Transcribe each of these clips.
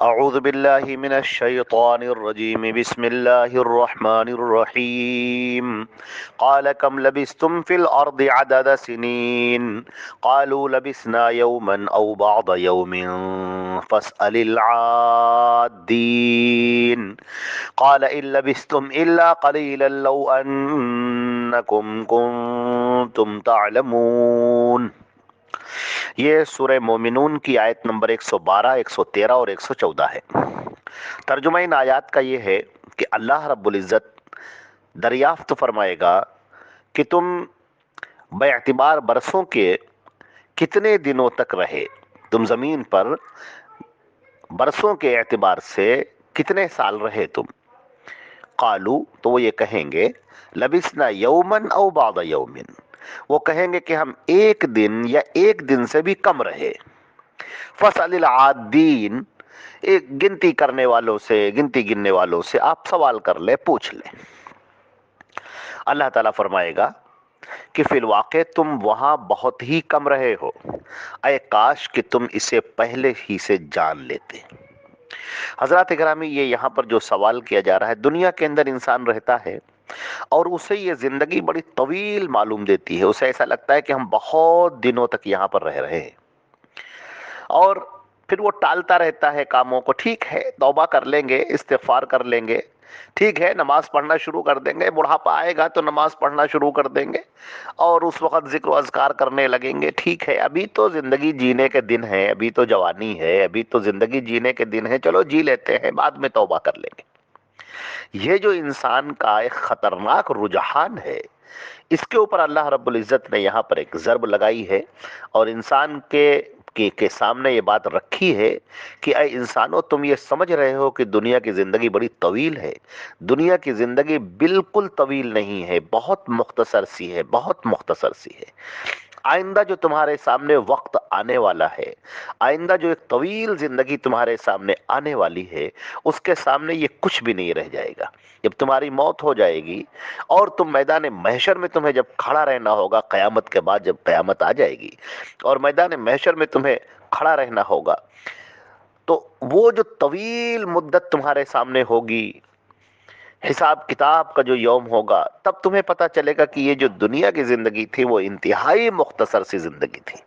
اعوذ باللہ من الشیطان الرجیم بسم اللہ الرحمن الرحیم قال کم لبثتم فی الارض عدد سنین قالوا لبثنا یوما او بعض یوم فاسأل العادین قال ان لبثتم الا قلیلا لو انکم کنتم تعلمون۔ یہ سورہ مومنون کی آیت نمبر 112، 113 اور 114 ہے۔ ترجمہ ان آیات کا یہ ہے کہ اللہ رب العزت دریافت فرمائے گا کہ تم بے اعتبار برسوں کے کتنے دنوں تک رہے، تم زمین پر برسوں کے اعتبار سے کتنے سال رہے تم۔ قالو تو وہ یہ کہیں گے لبثنا یومن او بعض یومن، وہ کہیں گے کہ ہم ایک دن یا ایک دن سے بھی کم رہے۔ فَاسْأَلِ الْعَادِّينَ، ایک گنتی کرنے والوں سے، گنتی گننے والوں سے آپ سوال کر لیں، پوچھ لیں۔ اللہ تعالیٰ فرمائے گا کہ فی الواقع تم وہاں بہت ہی کم رہے ہو، اے کاش کہ تم اسے پہلے ہی سے جان لیتے۔ حضرات گرامی، یہ یہاں پر جو سوال کیا جا رہا ہے، دنیا کے اندر انسان رہتا ہے اور اسے یہ زندگی بڑی طویل معلوم دیتی ہے، اسے ایسا لگتا ہے کہ ہم بہت دنوں تک یہاں پر رہ رہے ہیں، اور پھر وہ ٹالتا رہتا ہے کاموں کو۔ ٹھیک ہے، توبہ کر لیں گے، استغفار کر لیں گے، ٹھیک ہے، نماز پڑھنا شروع کر دیں گے، بڑھاپا آئے گا تو نماز پڑھنا شروع کر دیں گے اور اس وقت ذکر و اذکار کرنے لگیں گے۔ ٹھیک ہے، ابھی تو زندگی جینے کے دن ہیں، ابھی تو جوانی ہے، ابھی تو زندگی جینے کے دن ہیں، چلو جی لیتے ہیں، بعد میں توبہ کر لیں گے۔ یہ جو انسان کا ایک خطرناک رجحان ہے، اس کے اوپر اللہ رب العزت نے یہاں پر ایک ضرب لگائی ہے اور انسان کے سامنے یہ بات رکھی ہے کہ اے انسانوں، تم یہ سمجھ رہے ہو کہ دنیا کی زندگی بڑی طویل ہے۔ دنیا کی زندگی بالکل طویل نہیں ہے، بہت مختصر سی ہے، بہت مختصر سی ہے۔ آئندہ جو تمہارے سامنے وقت آنے والا ہے، آئندہ جو ایک طویل زندگی تمہارے سامنے آنے والی ہے، اس کے سامنے یہ کچھ بھی نہیں رہ جائے گا۔ جب تمہاری موت ہو جائے گی اور تم میدان محشر میں تمہیں جب کھڑا رہنا ہوگا، قیامت کے بعد جب قیامت آ جائے گی اور میدان محشر میں تمہیں کھڑا رہنا ہوگا، تو وہ جو طویل مدت تمہارے سامنے ہوگی، حساب کتاب کا جو یوم ہوگا، تب تمہیں پتا چلے گا کہ یہ جو دنیا کی زندگی تھی وہ انتہائی مختصر سی زندگی تھی۔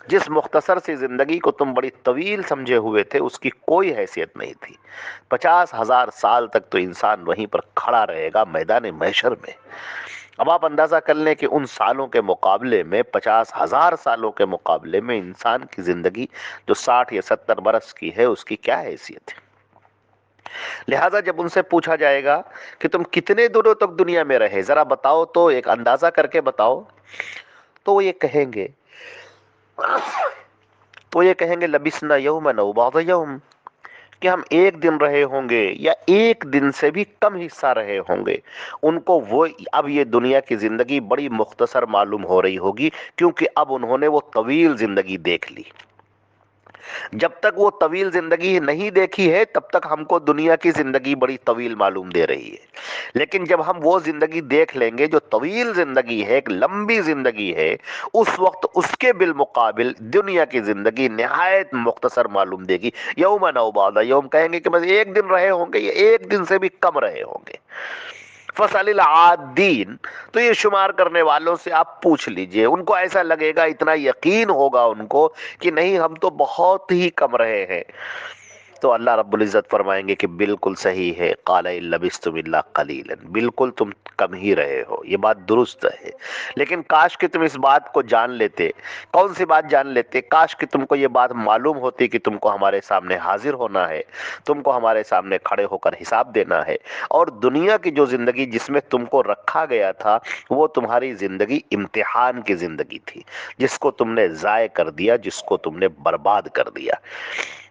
جس مختصر سی زندگی کو تم بڑی طویل سمجھے ہوئے تھے، اس کی کوئی حیثیت نہیں تھی۔ 50,000 سال تک تو انسان وہیں پر کھڑا رہے گا میدان محشر میں۔ اب آپ اندازہ کر لیں کہ ان سالوں کے مقابلے میں، 50,000 سالوں کے مقابلے میں انسان کی زندگی جو 60 یا 70 برس کی ہے، اس کی کیا حیثیت ہے۔ لہٰذا جب ان سے پوچھا جائے گا کہ تم کتنے دنوں تک دنیا میں رہے، ذرا بتاؤ تو، ایک اندازہ کر کے بتاؤ، تو وہ یہ کہیں گے لبثنا یوما او بعض یوم، کہ ہم ایک دن رہے ہوں گے یا ایک دن سے بھی کم حصہ رہے ہوں گے۔ ان کو وہ اب یہ دنیا کی زندگی بڑی مختصر معلوم ہو رہی ہوگی، کیونکہ اب انہوں نے وہ طویل زندگی دیکھ لی۔ جب تک وہ طویل زندگی نہیں دیکھی ہے، تب تک ہم کو دنیا کی زندگی بڑی طویل معلوم دے رہی ہے، لیکن جب ہم وہ زندگی دیکھ لیں گے جو طویل زندگی ہے، ایک لمبی زندگی ہے، اس وقت اس کے بالمقابل دنیا کی زندگی نہایت مختصر معلوم دے گی۔ یومن او بعض یوم، کہیں گے کہ بس ایک دن رہے ہوں گے یا ایک دن سے بھی کم رہے ہوں گے۔ فصل العادین، تو یہ شمار کرنے والوں سے آپ پوچھ لیجئے، ان کو ایسا لگے گا، اتنا یقین ہوگا ان کو کہ نہیں، ہم تو بہت ہی کم رہے ہیں۔ تو اللہ رب العزت فرمائیں گے کہ بالکل صحیح ہے، قال ان لبثتم الا قلیلا، بالکل تم کم ہی رہے ہو، یہ بات درست ہے، لیکن کاش کہ تم اس بات کو جان لیتے۔ کون سی بات جان لیتے؟ کاش کہ تم کو یہ بات معلوم ہوتی کہ تم کو ہمارے سامنے حاضر ہونا ہے، تم کو ہمارے سامنے کھڑے ہو کر حساب دینا ہے، اور دنیا کی جو زندگی جس میں تم کو رکھا گیا تھا، وہ تمہاری زندگی امتحان کی زندگی تھی، جس کو تم نے ضائع کر دیا، جس کو تم نے برباد کر دیا۔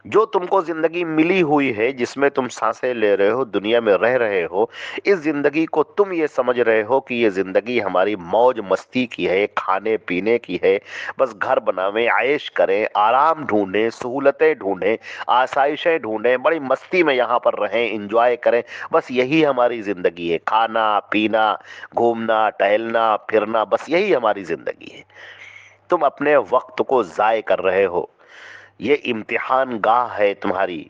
جو تم کو زندگی ملی ہوئی ہے، جس میں تم سانسیں لے رہے ہو، دنیا میں رہ رہے ہو، اس زندگی کو تم یہ سمجھ رہے ہو کہ یہ زندگی ہماری موج مستی کی ہے، کھانے پینے کی ہے، بس گھر بناویں، عیش کریں، آرام ڈھونڈیں، سہولتیں ڈھونڈیں، آسائشیں ڈھونڈیں، بڑی مستی میں یہاں پر رہیں، انجوائے کریں، بس یہی ہماری زندگی ہے، کھانا پینا، گھومنا ٹہلنا پھرنا، بس یہی ہماری زندگی ہے۔ تم اپنے وقت کو ضائع کر رہے ہو، یہ امتحان گاہ ہے تمہاری،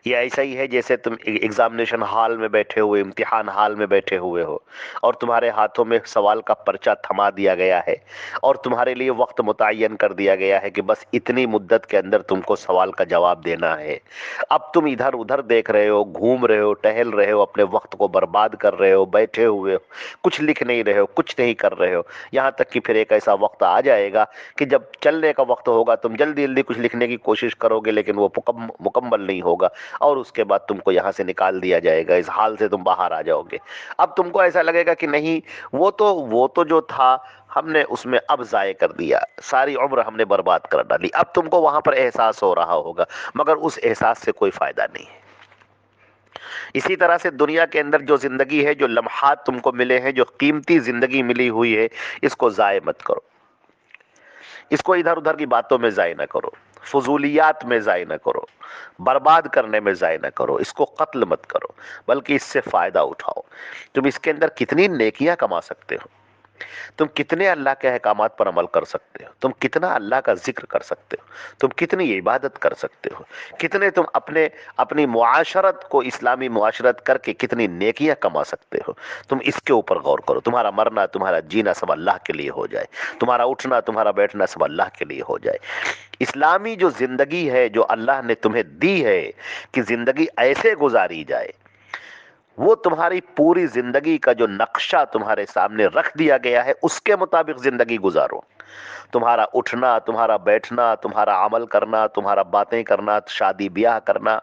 یہ ایسا ہی ہے جیسے تم ایگزامینیشن ہال میں بیٹھے ہوئے، امتحان ہال میں بیٹھے ہوئے ہو، اور تمہارے ہاتھوں میں سوال کا پرچہ تھما دیا گیا ہے، اور تمہارے لیے وقت متعین کر دیا گیا ہے کہ بس اتنی مدت کے اندر تم کو سوال کا جواب دینا ہے۔ اب تم ادھر ادھر دیکھ رہے ہو، گھوم رہے ہو، ٹہل رہے ہو، اپنے وقت کو برباد کر رہے ہو، بیٹھے ہوئے ہو، کچھ لکھ نہیں رہے ہو، کچھ نہیں کر رہے ہو، یہاں تک کہ پھر ایک ایسا وقت آ جائے گا کہ جب چلنے کا وقت ہوگا تم جلدی جلدی کچھ لکھنے کی کوشش کرو گے، لیکن وہ مکمل نہیں ہوگا، اور اس کے بعد تم کو یہاں سے نکال دیا جائے گا، اس حال سے تم باہر آ جاؤ گے۔ اب تم کو ایسا لگے گا کہ نہیں، وہ تو جو تھا ہم نے اس میں اب ضائع کر دیا، ساری عمر ہم نے برباد کر ڈالی۔ اب تم کو وہاں پر احساس ہو رہا ہوگا، مگر اس احساس سے کوئی فائدہ نہیں ہے۔ اسی طرح سے دنیا کے اندر جو زندگی ہے، جو لمحات تم کو ملے ہیں، جو قیمتی زندگی ملی ہوئی ہے، اس کو ضائع مت کرو، اس کو ادھر ادھر کی باتوں میں ضائع نہ کرو، فضولیات میں ضائع نہ کرو، برباد کرنے میں ضائع نہ کرو، اس کو قتل مت کرو، بلکہ اس سے فائدہ اٹھاؤ۔ تم اس کے اندر کتنی نیکیاں کما سکتے ہو، تم کتنے اللہ کے احکامات پر عمل کر سکتے ہو، تم کتنا اللہ کا ذکر کر سکتے ہو، تم کتنی عبادت کر سکتے ہو، کتنے تم اپنی معاشرت کو اسلامی معاشرت کر کے کتنی نیکیاں کما سکتے ہو۔ تم اس کے اوپر غور کرو، تمہارا مرنا، تمہارا جینا سب اللہ کے لیے ہو جائے، تمہارا اٹھنا، تمہارا بیٹھنا سب اللہ کے لیے ہو جائے۔ اسلامی جو زندگی ہے، جو اللہ نے تمہیں دی ہے کہ زندگی ایسے گزاری جائے، وہ تمہاری پوری زندگی کا جو نقشہ تمہارے سامنے رکھ دیا گیا ہے، اس کے مطابق زندگی گزارو۔ تمہارا اٹھنا، تمہارا بیٹھنا، تمہارا عمل کرنا، تمہارا باتیں کرنا، شادی بیاہ کرنا،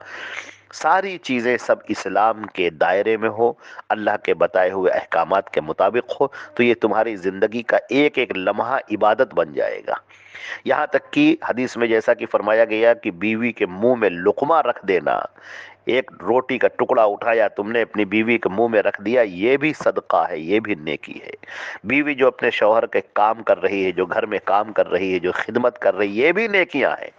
ساری چیزیں سب اسلام کے دائرے میں ہو، اللہ کے بتائے ہوئے احکامات کے مطابق ہو، تو یہ تمہاری زندگی کا ایک ایک لمحہ عبادت بن جائے گا۔ یہاں تک کہ حدیث میں جیسا کہ فرمایا گیا کہ بیوی کے منہ میں لقمہ رکھ دینا، ایک روٹی کا ٹکڑا اٹھایا تم نے اپنی بیوی کے منہ میں رکھ دیا، یہ بھی صدقہ ہے، یہ بھی نیکی ہے۔ بیوی جو اپنے شوہر کے کام کر رہی ہے، جو گھر میں کام کر رہی ہے، جو خدمت کر رہی ہے، یہ بھی نیکیاں ہیں۔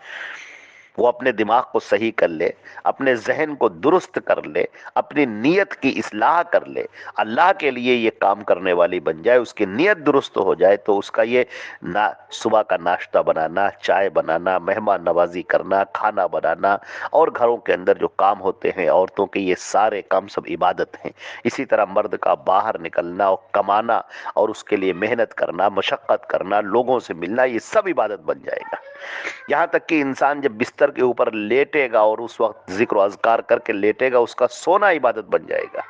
وہ اپنے دماغ کو صحیح کر لے، اپنے ذہن کو درست کر لے، اپنی نیت کی اصلاح کر لے، اللہ کے لیے یہ کام کرنے والی بن جائے، اس کی نیت درست ہو جائے، تو اس کا یہ صبح کا ناشتہ بنانا، چائے بنانا، مہمان نوازی کرنا، کھانا بنانا، اور گھروں کے اندر جو کام ہوتے ہیں عورتوں کے، یہ سارے کام سب عبادت ہیں۔ اسی طرح مرد کا باہر نکلنا اور کمانا اور اس کے لیے محنت کرنا، مشقت کرنا، لوگوں سے ملنا، یہ سب عبادت بن جائے گا۔ یہاں تک کہ انسان جب بستر کے اوپر لیٹے گا اور اس وقت ذکر و اذکار کر کے لیٹے گا، اس کا سونا عبادت بن جائے گا،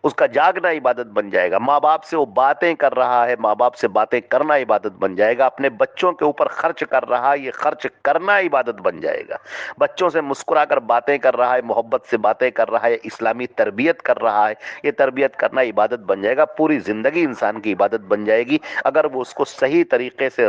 اس کا جاگنا عبادت بن جائے گا۔ ماں باپ سے وہ باتیں کر رہا ہے، ماں باپ سے باتیں کرنا عبادت بن جائے گا۔ اپنے بچوں کے اوپر خرچ کر رہا ہے، یہ خرچ کرنا عبادت بن جائے گا۔ بچوں سے مسکرا کر باتیں کر رہا ہے، محبت سے باتیں کر رہا ہے، اسلامی تربیت کر رہا ہے، یہ تربیت کرنا عبادت بن جائے گا۔ پوری زندگی انسان کی عبادت بن جائے گی اگر وہ اس کو صحیح طریقے سے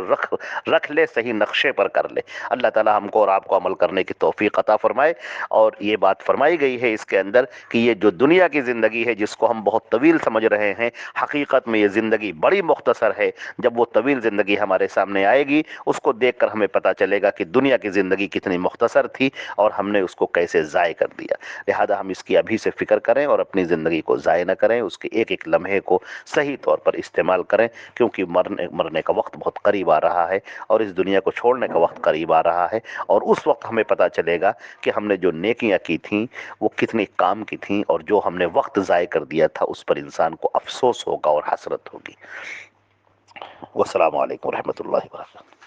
رکھ لے، صحیح نقشے پر کر لے۔ اللہ تعالی ہم کو اور آپ کو عمل کرنے کی توفیق عطا فرمائے۔ اور یہ بات فرمائی گئی ہے اس کے اندر کہ یہ جو دنیا کی زندگی ہے، جس کو ہم بہت طویل سمجھ رہے ہیں، حقیقت میں یہ زندگی بڑی مختصر ہے۔ جب وہ طویل زندگی ہمارے سامنے آئے گی، اس کو دیکھ کر ہمیں پتہ چلے گا کہ دنیا کی زندگی کتنی مختصر تھی اور ہم نے اس کو کیسے ضائع کر دیا۔ لہذا ہم اس کی ابھی سے فکر کریں اور اپنی زندگی کو ضائع نہ کریں، اس کے ایک ایک لمحے کو صحیح طور پر استعمال کریں، کیونکہ مرنے کا وقت بہت قریب آ رہا ہے اور اس دنیا کو چھوڑنے کا وقت قریب آ رہا ہے، اور اس وقت ہمیں پتہ چلے گا کہ ہم نے جو نیکیاں کی تھیں وہ کتنی کام کی تھیں، اور جو ہم نے وقت ضائع کر دیا تھا اس پر انسان کو افسوس ہوگا اور حسرت ہوگی۔ والسلام علیکم ورحمۃ اللہ وبرکاتہ۔